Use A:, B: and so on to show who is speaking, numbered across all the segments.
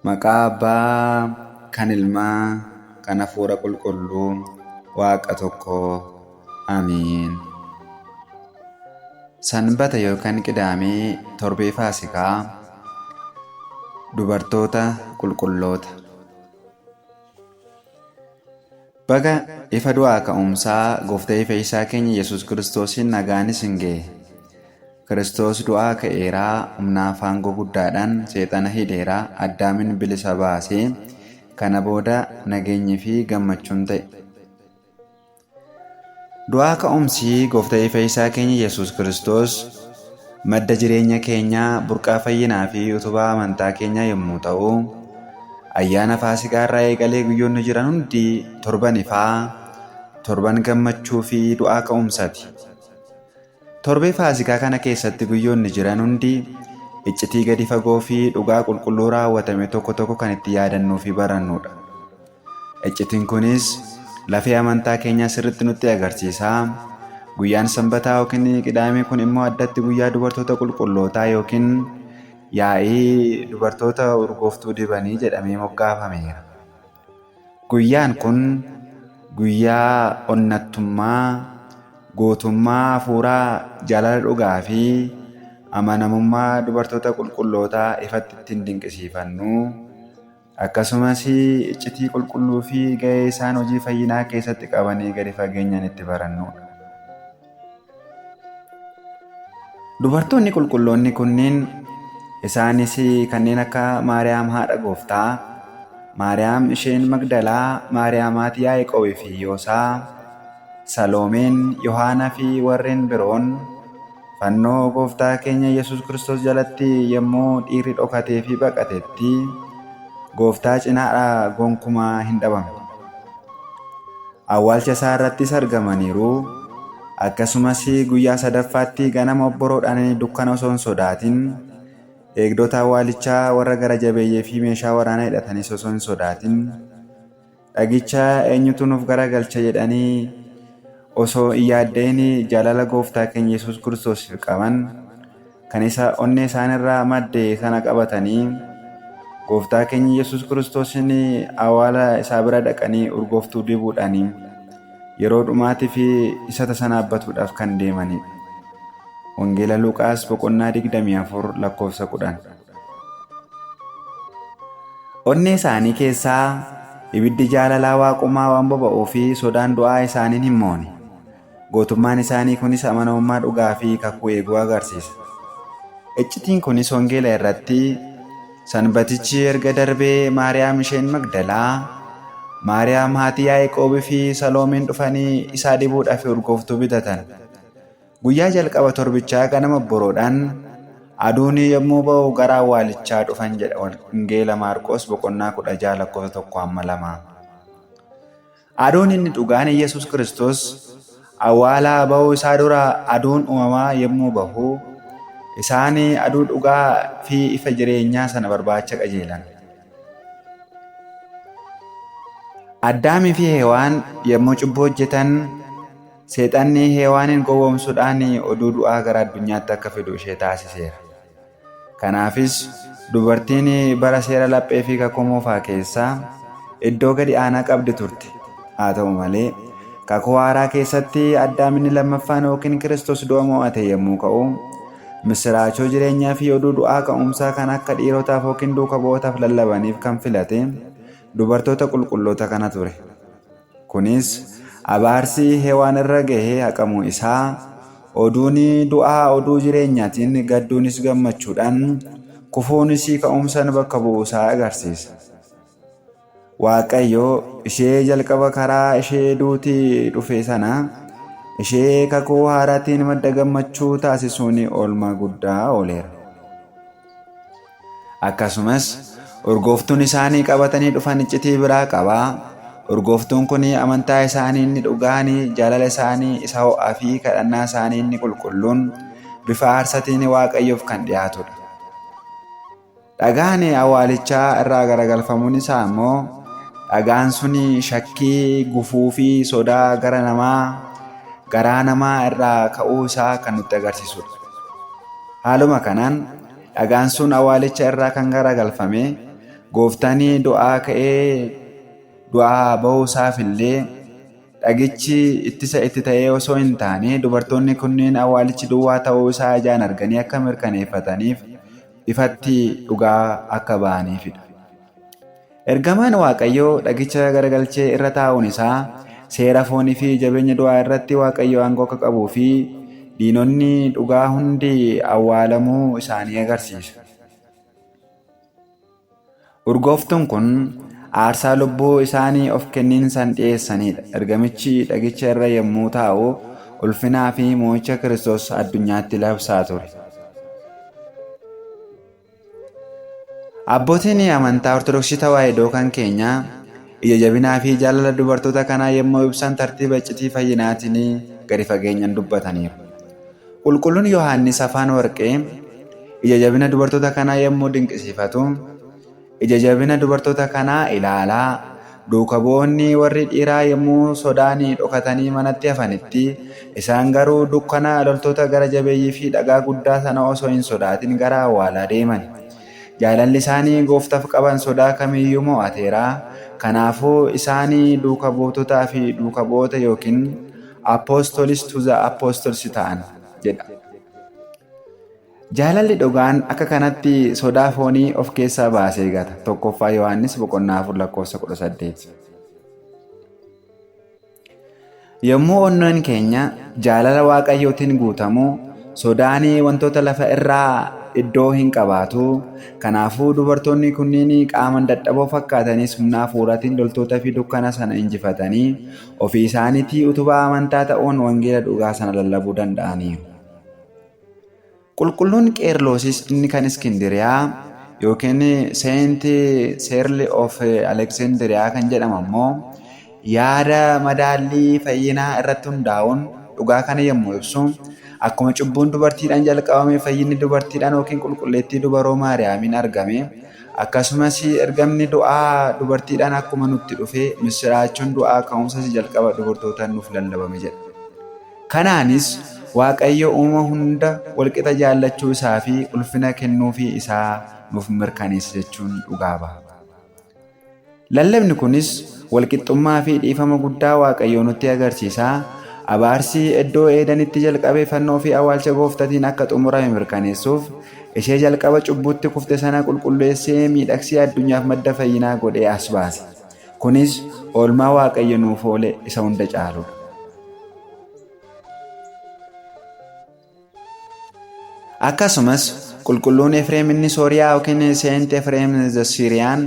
A: Maqaa Abbaa, kan Ilmaa, kan Hafuura Qulqulluu, Waaqa tokkoo. Amiin. Sanbata yookaan Qidaamee torbee Faasikaa. Dubartoota qulqulloota. Baga ifa du'aa ka'umsaa Gooftaa Fayyisaa keenya Yesuus Kiristoosiin nagaan isin ga'e. Kiristoos du'aa ka'eeraa, humnaaf aangoo guddaadhaan seexana hidheeraa, Addaamin bilisa baasee kana booda nageenyi fi gammachuun ta'e. Du'aa ka'umsi Gooftaa Fayyisaa keenya Yesuus Kiristoos madda jireenya keenyaa, burqaa fayyinaa fi utubaa amantaa keenyaa yommuu ta'u, ayyaana Faasikaa irraa eegalee guyyoonni jiran hundi torban ifaa, torban gammachuu fi du'aa ka'umsaati. Torbee Faasikaa kana keessatti guyyoonni jiran hundi iccitii gadi fagoo fi dhugaa qulqulluu raawwatame tokko tokko kan itti yaadannuu fi barannudha. Iccitiin kunis lafee amantaa keenyaa sirriitti nutti agarsiisa. Guyyaan Sanbataa yookiin Qidaamee kun immoo addatti guyyaa dubartoota qulqullootaa yookiin yaa'ii dubartoota urgooftuu dibanii jedhamee moggaafameera. Guyyaan kun guyyaa onnattummaa, gootummaa hafuuraa, jaalala dhugaa fi amanamummaa dubartoota qulqullootaa ifatti ittiin dinqisiifannu, akkasumas iccitii qulqulluu fi ga'ee isaan hojii fayyinaa keessatti qabanii gadi fageenyaan itti barannudha. Dubartoonni qulqulloonni kunniin isaanis kanneen akka Maariyaam haadha Gooftaa, Maariyaam isheen Magdalaa, Maariyaam haati Yaaqoobii fi Yoosaa, Saloomeen, Yohaanaa fi warreen biroon fannoo Gooftaa keenya Yesuus Kiristoos jalatti yommuu dhiirri dhokatee fi baqatetti Gooftaa cinaadhaa gonkumaa hin dhabamne. Awwaalcha isaa irrattis argamaniiru. Akkasumas guyyaa sadaffaatti ganama obboroodhaan dukkana osoo hin sodaatin, eegdota awwaalichaa warra gara jabeeyyee fi meeshaa waraanaa hidhatanis osoo hin sodaatin, dhagicha eenyutu nuuf garagalcha jedhanii osoo hin yaaddeen jaalala Gooftaa keenya Yesuus Kiristoosiif qaban kan isa onnee isaanirraa madde sana qabatanii Gooftaa keenya Yesuus Kiristoosin awwaala isaa bira dhaqanii urgooftuu dibuudhaan yeroo dhumaatii fi isa tasanabbatuudhaaf kan deemanidha. Wangeela Luqaas boqonnaa 24 lakkoofsa 10. Onnee isaanii keessaa ibiddi jaalalaa waaqumaa waan boba'uu fi sodaan du'aa isaaniin hin moone. Gootummaan isaanii kunis amanamummaa dhugaa fi kakuu eeguu agarsiisa. Iccitiin kunis wangeela irratti sanbatichi erga darbee Maariyaam isheen Magdalaa, Maariyaam haati Yaaqoobii fi Saloomeen dhufanii isaa dibuudhaaf urgooftuu bitatan. Guyyaa jalqaba torbichaa ganama obboroodhaan aduun yommuu ba'u gara awwaalichaa dhufan jedha Wangeela Maarqos boqonnaa 16 lakkoofsa 1-2. Aduun inni dhugaan Yesuus Kiristoos awwaalaa ba'uu isaa dura aduun uumamaa yommuu bahu isaan aduu dhugaa fi ifa jireenyaa sana barbaacha qajeelan. Addaamii fi Heewaan yommuu cubbuu hojjetan seexanni Heewaanin gowwoomsuudhaan oduu du'aa gara addunyaatti akka fidu ishee taasiseera. Kanaafis dubartiin bara seera laphee fi kakuu moofaa keessaa iddoo gadi aanaa qabdi turte. Haa ta'u malee kakuu haaraa keessatti Addaamin lammaffaan yookiin Kiristoos du'a mo'ate yommuu ka'u, misiraachoo jireenyaa fi oduu du'aa ka'umsaa kan akka dhiirotaaf yookiin duuka bu'ootaaf lallabaniif kan filate dubartoota qulqulloota kana ture. Kunis abaarsi Heewaan irra gahee haqamuu isaa, oduun du'aa oduu jireenyaatiin, gadduunis gammachuudhaan, kufuunis ka'umsaan bakka bu'uusaa agarsiisa. Waaqayyo ishee jalqaba karaa ishee duutii dhufe sana ishee kakuu haaraatiin madda gammachuu taasisuun oolmaa guddaa ooleera. Akkasumas urgooftuun isaanii qabatanii dhufan iccitii biraa qaba. Urgooftuun kun amantaa isaanii inni dhugaan, jaalala isaanii isa ho'aa fi kadhannaa isaanii inni qulqulluun bifa aarsatiin Waaqayyoof kan dhiyaatudha. Dhagaan awwaalichaa irraa garagalfamuun isaa immoo dhagaan sun shakkii, gufuu fi sodaa garaa namaa irraa ka'uu isaa kan nutti agarsiisudha. Haaluma kanaan dhagaan sun awwaalicha irraa kan garagalfame Gooftaan du'aa ka'ee du'aa ba'uusaaf illee dhagichi ittisa itti ta'ee osoo hin taane dubartoonni kunneen awwaalichi duwwaa ta'uu isaa ijaan arganii akka mirkaneeffataniif ifatti dhugaa akka ba'aniifidha. Ergamaan Waaqayyoo dhagicha garagalchee irra taa'uun isaa seera foonii fi jabeenya du'aa irratti Waaqayyo aangoo akka qabuu fi diinonni dhugaa hundi awwaalamuu isaanii agarsiisa. Urgooftuun kun aarsaa lubbuu isaanii of kenniinsaan dhiyeessanidha. Ergamichi dhagicha irra yommuu taa'u ulfinaa fi moo'icha Kiristoos addunyaatti labsaa ture. Abbootiin amantaa Ortodoksii Tawaahidoo kan keenya ija jabinaa fi jaalala dubartoota kanaa yommuu ibsan tartiiba iccitii fayyinaatiin gadi fageenyaan dubbataniiru. Qulqulluun Yohaannis Afaan Warqee ija jabina dubartoota kanaa yommuu dinqisiifatu, ija jabina dubartoota kanaa ilaalaa, duuka bu'oonni warri dhiiraa yommuu sodaan dhokatanii manatti hafanitti, isaan garuu dukkana loltoota gara jabeeyyii fi dhagaa guddaa sana osoo hin sodaatin gara awwaalaa deeman. Jaalalli isaanii Gooftaaf qaban sodaa kamiyyuu mo'ateera. Kanaafuu isaanii duuka buutotaa fi duuka bu'oota yookiin apostoliis tuuza apostols ta'an jedha. Jaalalli dhugaan akka kanatti sodaa foonii of keessaa baasee gata. 1 Yohaannis 4:18. Yommuu onnoon keenya jaalala Waaqayyootiin guutamu, sodaanii wantoota lafa irraa iddoo hin qabaatu. Kanaafuu dubartoonni kunniin qaaman dadhaboo fakkaatanii humna hafuuraatiin loltoota fi dukkana sana injifatanii ofii isaaniitii utubaa amantaa ta'uun wangeela dhugaa sana lallabuu danda'aniiru. Qulqulluun Qeerloosis inni kan Iskindiriyaa yookiin Saint Cyril of Alexandria kan jedhamu immoo yaada madaallii fayyinaa irratti hundaa'uun dhugaa kana yommuu ibsu, akkuma cubbuun dubartiidhaan jalqabame fayyinni dubartiidhaan yookiin qulqulleettii dubaroo Maariyaamiin argame, akkasumas ergamni du'aa dubartiidhaan akkuma nutti dhufe misiraachuun du'aa ka'umsas jalqaba dubartootaan nuuf lallabame jedha. Kanaanis Waaqayyo uuma hunda walqixa jaallachuu isaa fi ulfina kennuufii isaa nuuf mirkaneessa jechuun dhugaa baha. Lallabni kunis walqixxummaa fi dhiifama guddaa Waaqayyoo nutti agarsiisa. Abaarsi iddoo eedanitti jalqabee fannoo fi awwaalcha Gooftaatiin akka xumurame mirkaneessuuf ishee jalqaba cubbuutti kufte sana qulqulleessee miidhagsee addunyaaf madda fayyinaa godhee as baase. Kunis oolmaa Waaqayyo nuuf oole isa hunda caaludha. Akkasumas qulqulluun Efreem inni Sooriyaa yookiin Seent Efreem the Siriyaan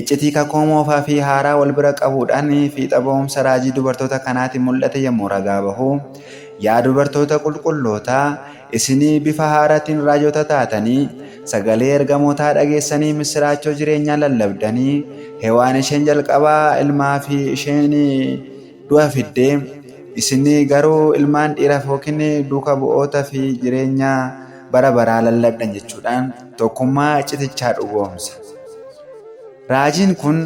A: iccitii kakuu moofaa fi haaraa wal bira qabuudhaan fiixa ba'umsa raajii dubartoota kanaatiin mul'ate yommuu ragaa bahu, yaa dubartoota qulqullootaa, isinii bifa haaraatiin raajota taatanii sagalee ergamootaa dhageessanii misiraachoo jireenyaa lallabdanii, Hewaan isheen jalqabaa ilmaa fi isheen du'a fiddee, isinii garuu ilmaan dhiiraaf yookiin duuka bu'oota fi jireenya bara baraa lallabdan jechuudhaan tokkummaa iccitichaa dhugoomsa. Raajiin kun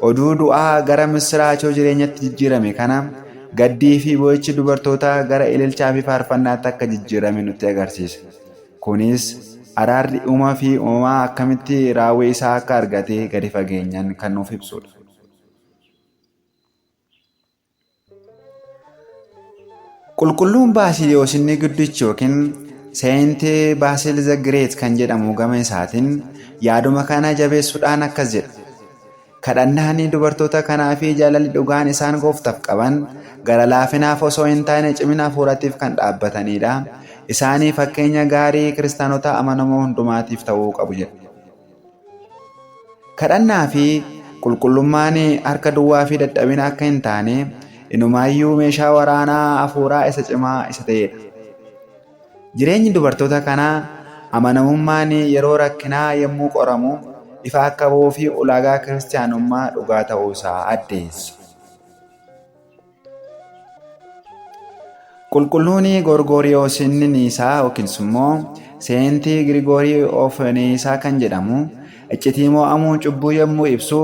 A: oduu du'aa gara misiraachoo jireenyatti jijjiirame kana gaddii fi boo'ichi dubartootaa gara ililchaa fi faarfannaatti akka jijjiirame nutti agarsiisa. Kunis araarri uumaa fi uumamaa akkamitti raawwii isaa akka argate gadi fageenyaan kan nuuf ibsudha. Qulqulluun Baasiliyoos inni guddichi yookiin Saint Basil the Great kan jedhamu gama isaatiin yaaduma kana jabeessuudhaan akkas jedha. Kadhannaan dubartoota kanaa fi jaalalli dhugaan isaan Gooftaaf qaban gara laafinaaf osoo hin taane cimina hafuuraatiif kan dhaabbatanidha. Isaanii fakkeenya gaarii kiristaanota amanamoo hundumaatiif ta'uu qabu jedha. Kadhannaa fi qulqullummaan harka duwwaa fi dadhabina akka hin taane inumaayyuu meeshaa waraanaa hafuuraa isa cimaa isa ta'edha. Jireenyi dubartoota kanaa amanamummaan yeroo rakkinaa yommuu qoramu ifa akka ba'uu fi ulaagaa kiristaanummaa dhugaa ta'uu isaa addeessa. Qulqulluun Gorgoriyoos inni Niisaa yookiin immoo Saint Grigoorii of Niisaa kan jedhamu iccitii mo'amuu cubbuu yommuu ibsu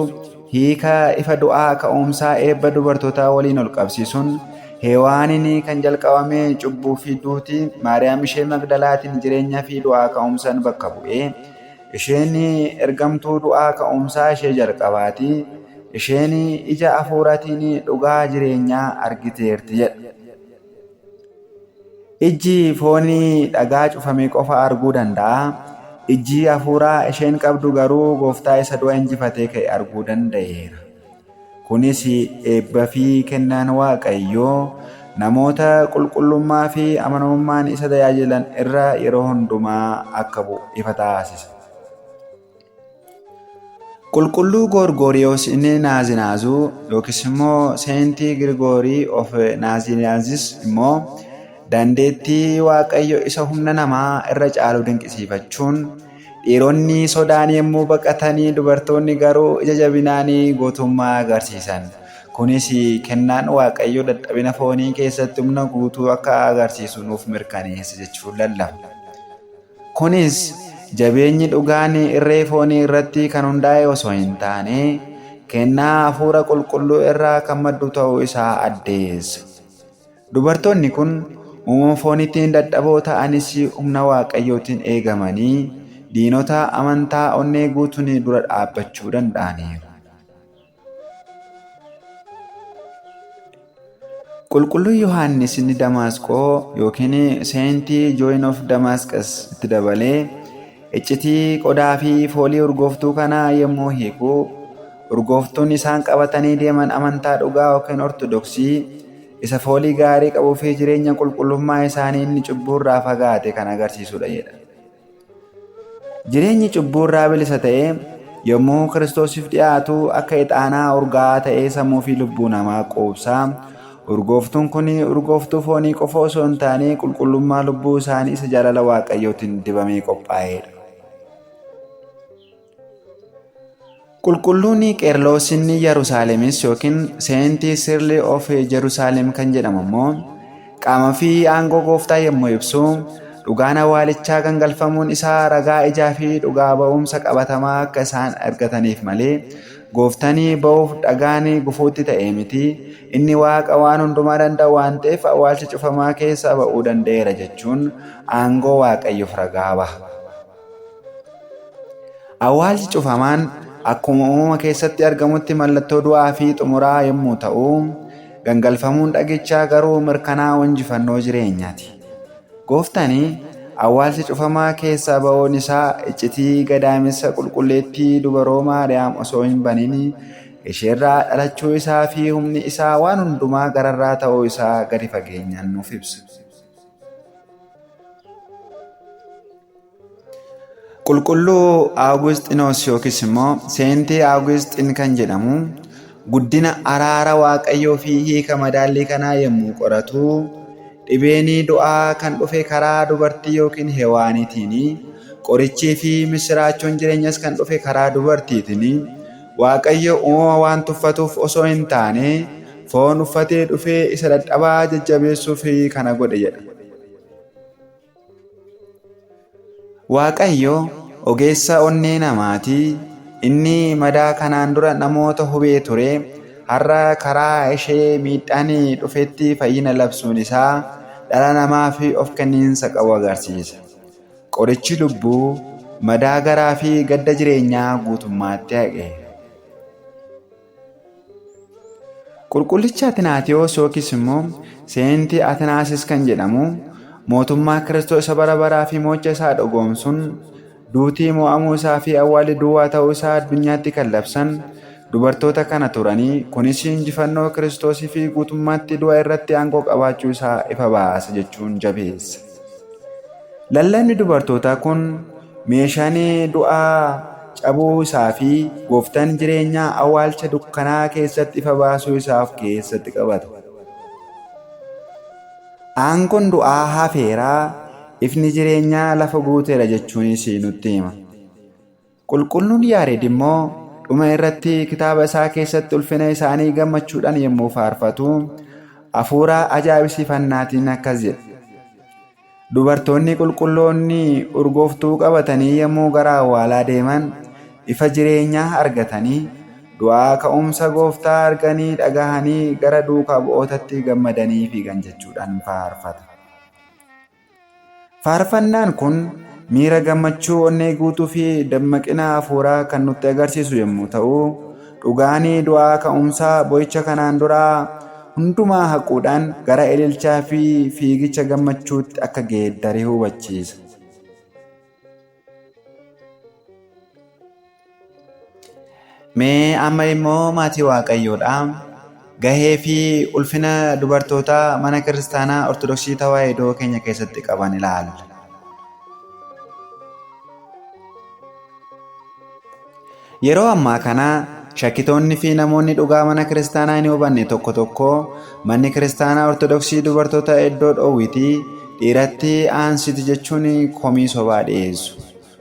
A: hiika ifa du'aa ka'umsaa eebba dubartootaa waliin ol qabsiisuun Hewaaniin kan jalqabame cubbuu fi duuti Maariyaam ishee Magdalaatiin jireenya fi du'aa ka'umsaan bakka bu'ee Isheen ergamtuu du'aa ka'umsaa ishee jalqabaati. Isheen ija hafuuraatiin dhugaa jireenyaa argiteerti jedha. Ijji foonii dhagaa cufamee qofa arguu danda'a. Ijji hafuuraa isheen qabdu garuu gooftaa isa du'a injifatee ka'e arguu danda'eera. Kunis eebba fi kennaan Waaqayyoo namoota qulqullummaa fi amanamummaan isa tajaajilan irra yeroo hundumaa akka bu'u ifa taasisa. Qulqulluu Goorgooriyoos inni Naazinaazu yookiis immoo Seentii Girgoorii of Naazinaazis immoo dandeettii Waaqayyo isa humna namaa irra caalu dinqisiifachuun dhiironni sodaan yommuu baqatanii dubartoonni garuu ija jabinaanii gootummaa agarsiisan. Kunis kennaan Waaqayyo dadhabina foonii keessatti humna guutuu akka agarsiisu nuuf mirkaneessa jechuun lallaba. Kunis jabeenyi dhugaan irree foonii irratti kan hundaa'e osoo hin taane kennaa hafuura qulqulluu irraa kan maddu ta'uu isaa addeessa. Dubartoonni kun uumama fooniitiin dadhaboo ta'anis humna Waaqayyootiin eegamanii diinota amantaa onnee guutuun dura dhaabbachuu danda'aniiru. Qulqulluu Yohaannis inni Damaasqoo yookiin Seentii Jooyin of Damaasqas itti dabalee iccitii qodaa fi foolii urgooftuu kanaa yommuu hiiku urgooftuun isaan qabatanii deeman amantaa dhugaa yookiin ortodoksii isa foolii gaarii qabuu fi jireenya qulqullummaa isaanii inni cubbuurraa fagaate kan agarsiisudha jedha. Jireenyi cubbuurraa bilisa ta'ee yommuu Kiristoosiif dhiyaatu akka ixaanaa urgaa'aa ta'ee sammuu fi lubbuu namaa quubsaa. Urgooftuun kun urgooftuu foonii qofa osoo hin taane qulqullummaa lubbuu isaanii isa jaalala Waaqayyootiin dibamee qophaa'edha. Qulqulluun Qeerloos inni Yerusaalemis yookiin Seentii Sirli of Yerusaalem kan jedhamu immoo qaama fi aangoo gooftaa yommuu ibsu dhugaan awwaalichaa gangalfamuun isaa ragaa ijaa fi dhugaa ba'umsa qabatamaa akka isaan argataniif malee gooftanii ba'uuf dhagaan gufuutti ta'e miti. Inni Waaqa waan hundumaa danda'u waan ta'eef awwaalcha cufamaa keessaa ba'uu danda'eera jechuun aangoo Waaqayyoof ragaa baha. Awwaalchi cufamaan akkuma uumama keessatti argamutti mallattoo du'aa fi xumuraa yommuu ta'u, gangalfamuun dhagichaa garuu mirkanaa'uu injifannoo jireenyaati. Gooftaan awwaalcha cufamaa keessaa ba'uun isaa iccitii gadaamessa qulqulleettii dubaroo Maariyaam osoo hin banin isheerraa dhalachuu isaa fi humni isaa waan hundumaa gararraa ta'uu isaa gadi fageenyaan nuuf ibsa. Qulqulluu Augustinoos yookiis immoo Seentii Augustin kan jedhamu guddina araara Waaqayyoo fi hiika madaallii kanaa yommuu qoratu dhibeenii du'aa kan dhufe karaa dubartii yookiin Hewaaniitiin qorichii fi misiraachoon jireenyas kan dhufe karaa dubartiitiin Waaqayyo uumama waan tuffatuuf osoo hin taane foon uffatee dhufee isa dadhabaa jajjabeessuuf kana godhe jedha. Waaqayyo ogeessa onnee namaati. Inni madaa kanaan dura namoota hubee ture. Har'a karaa ishee miidhaan dhufetti fayyina labsuun isaa dhala namaaf of kenniinsa qabu agarsiisa. Qorichi lubbuu madaa garaa fi gadda jireenyaa guutummaatti haqe. Qulqullicha Atinaatiyoos yookiis immoo Seentii Atinaasis kan jedhamu mootummaa Kiristoos isa bara baraa fi mo'icha isaa dhugoomsuun duutii mo'amuu isaa fi awwaalli duwwaa ta'uu isaa addunyaatti kan labsan dubartoota kana turanii kunis injifannoo Kiristoosii fi guutummaatti du'a irratti aangoo qabaachuu isaa ifa baasa jechuun jabeessa. Lallabni dubartootaa kun meeshaan du'aa cabuu isaa fi gooftaan jireenyaa awwaalcha dukkanaa keessatti ifa baasuu isaa of keessatti qabata. Aangoon du'aa hafeeraa ifni jireenyaa lafa guuteera jechuunis nutti hima. Qulqulluun Yaareed immoo dhuma irratti kitaaba isaa keessatti ulfina isaanii gammachuudhaan yommuu faarfatu hafuura ajaa'ibsiifannaatiin akkas jedha. Dubartoonni qulqulloonni urgooftuu qabatanii yommuu gara awwaalaa deeman ifa jireenyaa argatanii du'aa ka'umsa gooftaa arganii dhagahanii gara duukaa bu'ootatti gammadanii fiigan jechuudhaan faarfata. Faarfannaan kun miira gammachuu onnee guutuu fi dammaqina hafuuraa kan nutti agarsiisu yommuu ta'u, dhugaan du'aa ka'umsaa boo'icha kanaan duraa hundumaa haquudhaan gara ililchaa fi fiigicha gammachuutti akka geeddaree hubachiisa. Mee amma immoo maatii Waaqayyoodha. Gahee fi ulfina dubartoota mana kiristaanaa Ortodoksii Tawaahidoo keenya keessatti qaban ilaalla. Yeroo ammaa kana shakkitoonni fi namoonni dhugaa mana kiristaanaa hin hubanne tokko tokko manni kiristaanaa Ortodoksii dubartoota iddoo dhoowwitii dhiiratti aansiti jechuun komii sobaa dhiyeessu.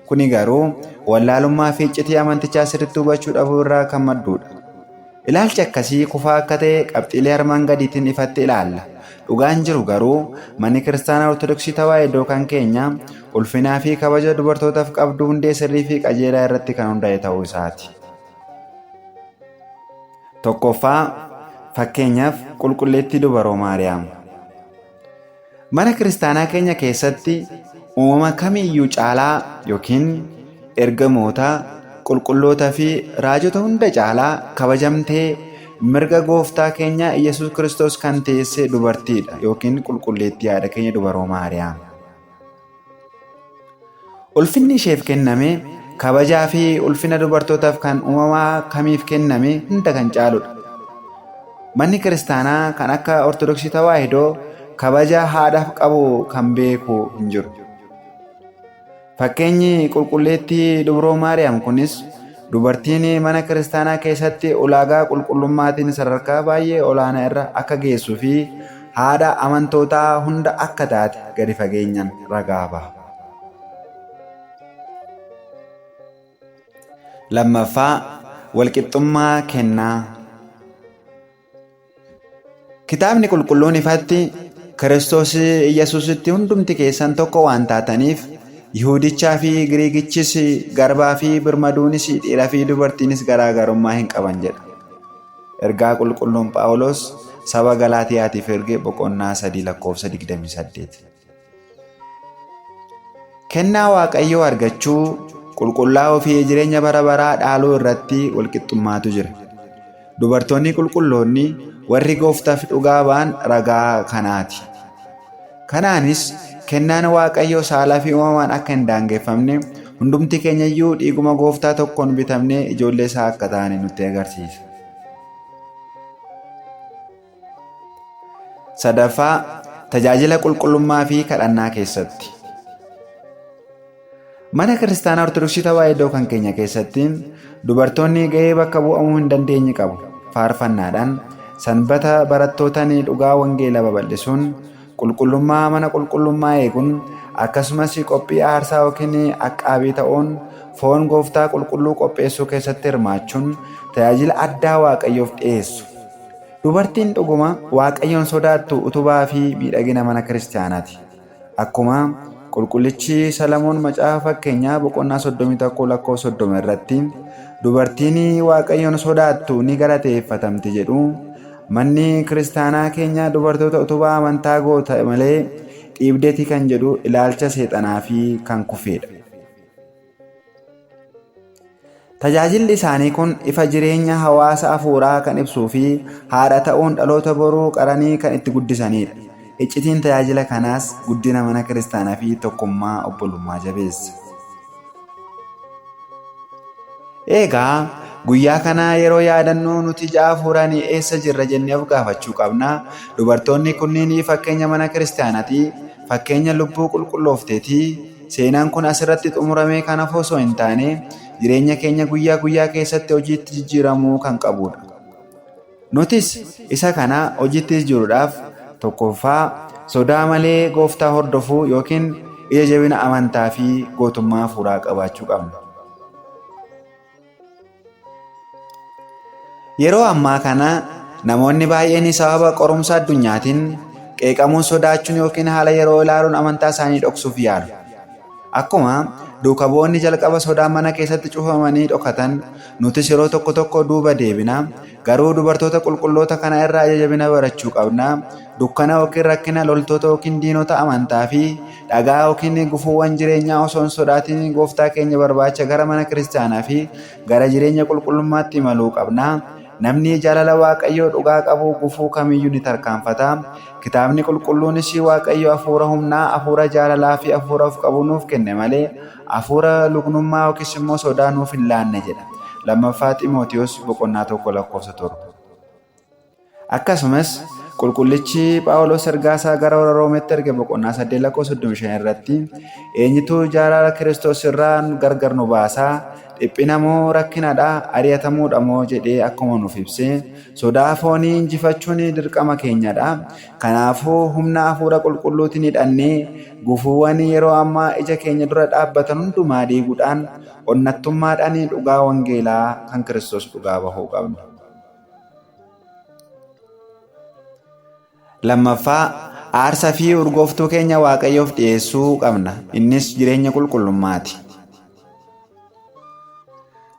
A: Kuni garuu wallaalummaa fi iccitii amantichaa sirriitti hubachuu dhabuu irraa kan maddudha. Ilaalchi akkasii kufaa akka ta'e qabxiilee armaan gadiitiin ifatti ilaalla. Dhugaan jiru garuu manni kiristaanaa Ortodoksii Tawaahidoo kan keenya ulfinaa fi kabaja dubartootaaf qabdu hundee sirrii fi qajeelaa irratti kan hundaa'e ta'uu isaati. Tokkoffaa, fakkeenyaaf qulqulleettii dubaroo Maariyaam. Mana kiristaanaa keenya keessatti uumama kamiiyyuu caalaa yookiin ergamoota, qulqulloota fi raajota hunda caalaa kabajamtee mirga gooftaa keenya Yesuus Kiristoos kan teesse dubartiidha yookiin qulqulleettii haadha keenya dubaroo Maariyaam. Ulfinni isheef kenname kabajaa fi ulfina dubartootaaf kan uumamaa kamiif kenname hunda kan caaludha. Manni kiristaanaa kan akka Ortodoksii Tawaahidoo kabaja haadhaaf qabu kan beeku hin jiru. Fakkeenyi qulqulleettii dubaroo Maariyaam kunis dubartiin mana kiristaanaa keessatti ulaagaa qulqullummaatiin sadarkaa baay'ee olaanaa irra akka geessuu fi haadha amantootaa hunda akka taate gadi fageenyaan ragaa baha. Lammaffaa, walqixxummaa kennaa. Kitaabni qulqulluun ifatti Kiristoos Yesuusitti hundumti keessan tokko waan taataniif Yihudichaa fi Giriikichis garbaa fi birmaduunis dhiiraa fi dubartiinis garaagarummaa hin qaban jedha. Ergaa qulqulluun Phaawulos saba Galaatiyaatiif erge boqonnaa 3:28. Kennaa Waaqayyoo argachuu, qulqullaa'uu fi jireenya bara baraa dhaaluu irratti walqixxummaatu jira. Dubartoonni qulqulloonni warri gooftaaf dhugaa ba'an ragaa kanaati. Kanaanis kennaan Waaqayyoo saalaa fi uumamaan akka hin daangeffamne hundumti keenyayyuu dhiiguma gooftaa tokkoon bitamnee ijoollee isaa akka taane nutti agarsiisa. Sadaffaa, tajaajila qulqullummaa fi kadhannaa keessatti. Mana kiristaanaa Ortodoksii Tawaahidoo kan keenya keessatti dubartoonni gahee bakka bu'amuu hin dandeenye qabu. Faarfannaadhaan, sanbata barattootaan dhugaa wangeelaa babal'isuun, qulqullummaa mana qulqullummaa eeguun, akkasumas qophii aarsaa yookiin aqqaabii ta'uun foon gooftaa qulqulluu qopheessuu keessatti hirmaachuun tajaajila addaa Waaqayyoof dhiyeessu. Dubartiin dhuguma Waaqayyoon sodaattu utubaa fi miidhagina mana kiristaanaati. Akkuma qulqullichi Salamoon macaafa fakkeenyaa boqonnaa 31:30 irratti dubartiin Waaqayyoon sodaattu ni galateeffatamti jedhu, manni kiristaanaa keenya dubartoota utubaa amantaa goota malee dhiibdeeti kan jedhu ilaalcha seexanaa fi kan kufeedha. Tajaajilli isaanii kun ifa jireenya hawaasa hafuuraa kan ibsuu fi haadha ta'uun dhaloota boruu qaranii kan itti guddisanidha. Iccitiin tajaajila kanaas guddina mana kiristaanaa fi tokkummaa obbolummaa jabeessa. Egaa guyyaa kana yeroo yaadannoo nuti ja'a fuudhanii eessa jirra jennee of gaafachuu qabna. Dubartoonni kunniin fakkeenya mana kiristaanaati, fakkeenya lubbuu qulqulloofteeti. Seenaan kun asirratti xumuramee kanaaf osoo hin taane jireenya keenya guyyaa guyyaa keessatti hojiitti jijjiiramuu kan qabudha. Nutis isa kana hojiitti jijjiiruudhaaf tokkoffaa sodaa malee gooftaa hordofuu yookiin ija jabina amantaa fi gootummaa hafuuraa qabaachuu qabna. Yeroo ammaa kana namoonni baay'een sababa qorumsa addunyaatiin qeeqamuun sodaachuun yookiin haala yeroo ilaaluun amantaa isaanii dhoksuuf yaalu. Akkuma duuka bu'oonni jalqaba sodaa mana keessatti cufamanii dhokatan nutis yeroo tokko tokko duuba deebina. Garuu dubartoota qulqulloota kana irraa jajabina barachuu qabna. Dukkana yookiin rakkina loltoota yookiin diinota amantaa fi dhagaa yookiin gufuuwwan jireenyaa osoo hin sodaatiin gooftaa keenya barbaacha gara mana kiristaanaa fi gara jireenya qulqullummaatti imaluu qabna. Namni jaalala Waaqayyoo dhugaa qabu gufuu kamiyyuu ni tarkaanfata. Kitaabni qulqulluunis Waaqayyo hafuura humnaa, hafuura jaalalaa fi hafuura of qabuu nuuf kenne malee hafuura lugnummaa yookiis immoo sodaa nuuf hin laanne jedha. Lammaffaa Xiimotewos 1:7. Akkasumas qulqullichi Phaawulos ergaasaa gara warra Roomeetti erge 8:35 irratti eenyutu jaalala Kiristoos irraa gargar nu baasaa? Dhiphina moo rakkinadha? Ari'atamuudha moo jedhee akkuma nuuf ibse sodaa foonii injifachuun dirqama keenyadha. Kanaafuu humna hafuura qulqulluutiin hidhannee gufuuwwan yeroo ammaa ija keenya dura dhaabbatan hundumaa diiguudhaan onnattummaadhaan dhugaa wangeelaa kan Kiristoos dhugaa bahuu qabna. Lammaffaa aarsaa fi urgooftuu keenya Waaqayyoof dhiyeessuu qabna. Innis jireenya qulqullummaati.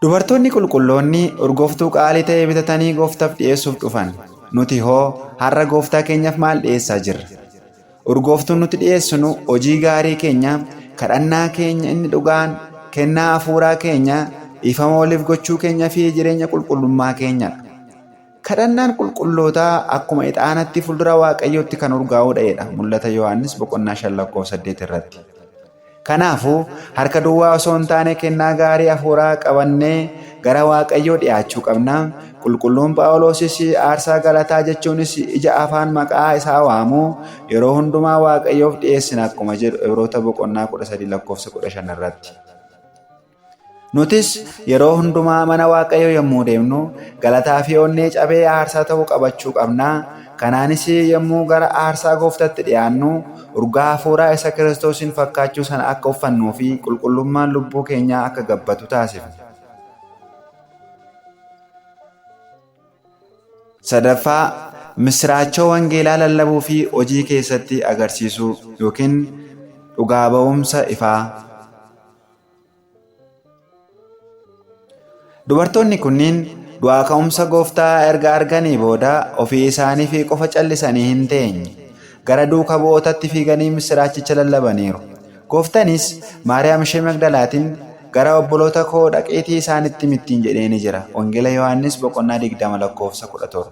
A: Dubartoonni qulqulloonni urgooftuu qaalii ta'e bitatanii gooftaaf dhiyeessuuf dhufan. Nuti hoo har'a gooftaa keenyaaf maal dhiyeessaa jirra? Urgooftuun nuti dhiyeessinu hojii gaarii keenya, kadhannaa keenya inni dhugaan, kennaa hafuuraa keenya, ifama waliif gochuu keenya fi jireenya qulqullummaa keenyadha. Kadhannaan qulqullootaa akkuma ixaanatti fuuldura Waaqayyootti kan urgaa'uudha. Mul'ata Yohaannis 5:8 irratti. Kanaafuu harka duwwaa osoo hin taane kennaa gaarii hafuuraa qabannee gara Waaqayyoo dhiyaachuu qabna. Qulqulluun Phaawulosis aarsaa galataa jechuunis ija afaan maqaa isaa waamu yeroo hundumaa Waaqayyoof dhiyeessina akkuma jedhu Ibroota 13:15 irratti. Nutis yeroo hundumaa mana Waaqayyoo yommuu deemnu galataa fi onnee cabee aarsaa ta'uu qabachuu qabna. Kanaanis yommuu gara aarsaa gooftaatti dhiyaannu urgaa hafuuraa isa Kiristoosiin fakkaachuu sana akka uffannuu fi qulqullummaan lubbuu keenyaa akka gabbatu taasifna. Sadaffaa misraachoo wangeelaa lallabuu fi hojii keessatti agarsiisuu yookiin dhugaa ba'umsa ifaa. Dubartoonni kunniin du'aa ka'umsa gooftaa erga arganii booda ofii isaanii fi qofa callisanii hin teenye gara duuka bu'ootatti fiiganii misraachicha lallabaniiru. Gooftaanis Maariyaam ishee Magdalaatiin gara obboloota koo dhaqiitii isaanitti mittiin jedheeni jira. Wangeela Yohaannis 20:17.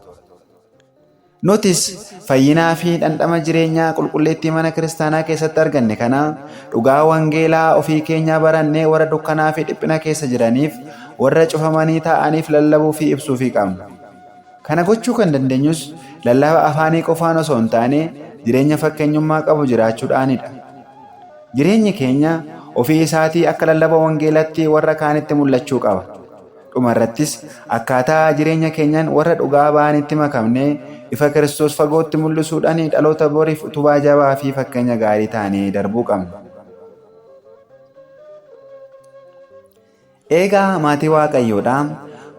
A: Nutis fayyinaa fi dhandhama jireenyaa qulqulleettii mana kiristaanaa keessatti arganne kana dhugaa wangeelaa ofii keenyaa barannee warra dukkanaa fi dhiphina keessa jiraniif warra cufamanii taa'aniif lallabuu fi ibsuu fi qabna. Kana gochuu kan dandeenyus lallaba afaanii qofaan osoo hin taane jireenya fakkeenyummaa qabu jiraachuudhaanidha. Jireenyi keenya ofii isaatii akka lallaba wangeelatti warra kaanitti mul'achuu qaba. Dhumarrattis akkaataa jireenya keenyaan warra dhugaa ba'anitti makamnee ifa Kiristoos fagootti mul'isuudhaan dhaloota boriif utubaa jabaa fi fakkeenya gaarii taanee darbuu qabna. Eegaa maatii Waaqayyoodha.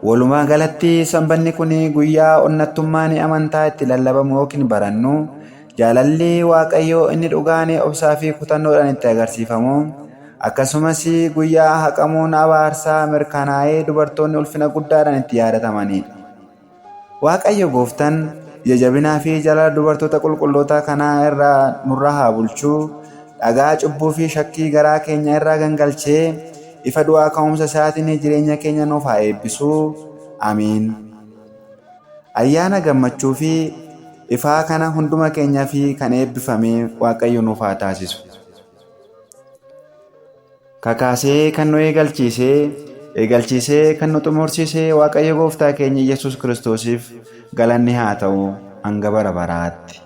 A: Walumaa galatti sanbanni kun guyyaa onnattummaan amantaa itti lallabamu yookiin barannu jaalalli Waaqayyoo inni dhugaan obsaa fi kutannoodhaan itti agarsiifamu akkasumas guyyaa haqamuun abaarsaa mirkanaa'ee dubartoonni ulfina guddaadhaan itti yaadatamanidha. Waaqayyo gooftaan jajabinaa fi jaalala dubartoota qulqullootaa kanaa irraa nurraa haa bulchuu. Dhagaa cubbuu fi shakkii garaa keenya irraa gangalchee ifa du'aa ka'umsa isaatiin jireenya keenya nuuf haa eebbisuu. Amiin. Ayyaana gammachuu fi ifaa kana hunduma keenyaa fi kan eebbifame Waaqayyo nuuf haa taasisu. Kakaasee kan nu eegalchiisee kan nu xumursiisee Waaqayyo gooftaa keenya Yesuus Kiristoosiif galanni haa ta'u hanga bara baraatti.